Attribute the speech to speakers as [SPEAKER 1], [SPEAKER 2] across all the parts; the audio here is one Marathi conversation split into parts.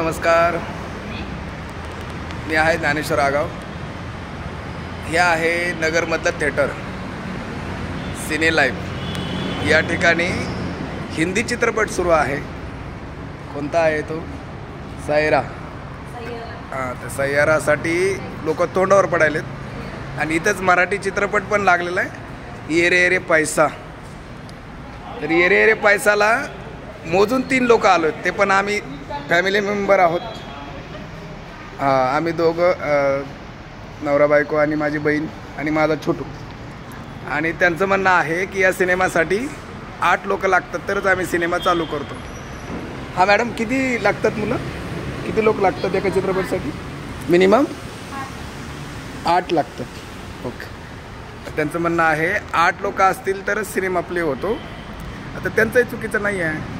[SPEAKER 1] नमस्कार, मी आहे ज्ञानेश्वर आगाव. हे आहे नगरमधलं थिएटर सिने लाईव्ह. या ठिकाणी हिंदी चित्रपट सुरू आहे. कोणता आहे तो? सैयारा. हां, तर सैयारासाठी लोक तोंडावर पडायलेत. आणि इथंच मराठी चित्रपट पण लागलेला आहे, ये रे ये रे पैसा. तर ये रे ये रे पैसाला मोजून 3 लोक आलो आहेत. ते पण आम्ही फॅमिली मेंबर आहोत. आम्ही दोघं, नवरा बायको आणि माझी बहीण आणि माझा छोटू. आणि त्यांचं म्हणणं आहे की या सिनेमासाठी 8 लोक लागतात तरच आम्ही सिनेमा चालू करतो. हां मॅडम, किती लागतात मुलं? किती लोक लागतात एका चित्रपटासाठी? मिनिमम 8 लागतात. ओके. त्यांचं म्हणणं आहे 8 लोक असतील तरच सिनेमा प्ले होतो. आता त्यांचंही चुकीचं नाही आहे.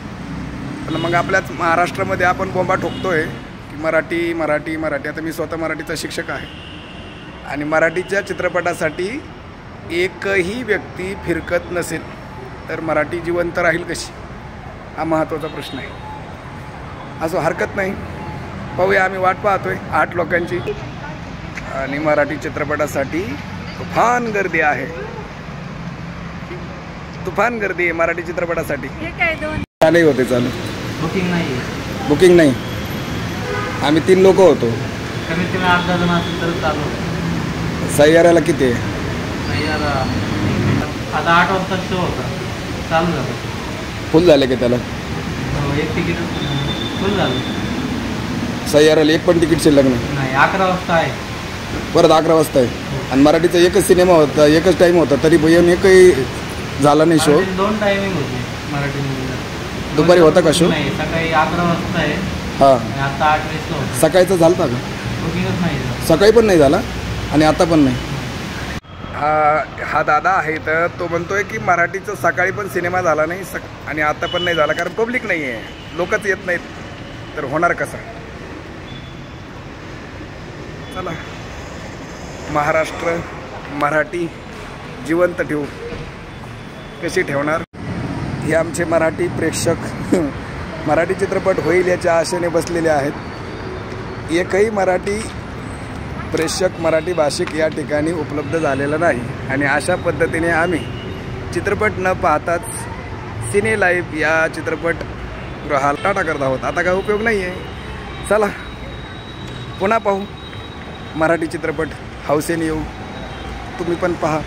[SPEAKER 1] पण मग आपल्याच महाराष्ट्रामध्ये आपण बोंबा ठोकतोय की मराठी मराठी मराठी. आता मी स्वतः मराठीचा शिक्षक आहे आणि मराठीच्या चित्रपटासाठी एकही व्यक्ती फिरकत नसेल तर मराठी जिवंत राहील कशी, हा महत्त्वाचा प्रश्न आहे. असं हरकत नाही, पाहूया. आम्ही वाट पाहतोय 8 लोकांची. आणि मराठी चित्रपटासाठी तुफान गर्दी आहे, तुफान गर्दी आहे मराठी चित्रपटासाठी. चालू होते चालू. बुकिंग नाही. आम्ही 3 लोक होतो.
[SPEAKER 2] कमीत कमी 8-10 जण असेल तर चालू.
[SPEAKER 1] सैयाराला किती आहे?
[SPEAKER 2] सैयारा आता 8 वाजता शो होता, चालू झालं.
[SPEAKER 1] फुल झाले की त्याला?
[SPEAKER 2] एक तिकीट फुल झालं.
[SPEAKER 1] सैयाराला एक पण तिकीट शिल्लक नाही.
[SPEAKER 2] 11 वाजता आहे,
[SPEAKER 1] परत 11 वाजता आहे. आणि मराठीचा एकच सिनेमा होता, एकच टाईम होता, तरी भैया एकही झाला नाही शो.
[SPEAKER 2] 2 टायमिंग होते मराठी मूवीला.
[SPEAKER 1] दुपारी होता का शो?
[SPEAKER 2] नाही, सकाळी 11 वाजता आहे.
[SPEAKER 1] हां,
[SPEAKER 2] आता 8 वाजता होता.
[SPEAKER 1] सकाळचं झालं का?
[SPEAKER 2] बुकिंगच नाही.
[SPEAKER 1] सकाळी पण नाही झाला आणि आता पण नाही. हा दादा आहे तर तो म्हणतोय की मराठीचं सकाळी पण सिनेमा झाला नाही आणि आता पण नाही झाला, कारण पब्लिक नाही आहे, लोकच येत नाहीत. तर होणार कसं? चला, महाराष्ट्र मराठी जिवंत ठेवू. कशी ठेवणार? हे आमचे मराठी प्रेक्षक मराठी चित्रपट होईल याच्या आशेने बसलेले आहेत. एकही मराठी प्रेक्षक, मराठी भाषिक या ठिकाणी उपलब्ध झालेला नाही. आणि अशा पद्धतीने आम्ही चित्रपट न पाहताच सिने लाईव्ह या चित्रपटगृहाला टाटा करत आहोत. आता काय उपयोग नाही आहे. चला पुन्हा पाहू मराठी चित्रपट, हौसेने येऊ. तुम्ही पण पहा.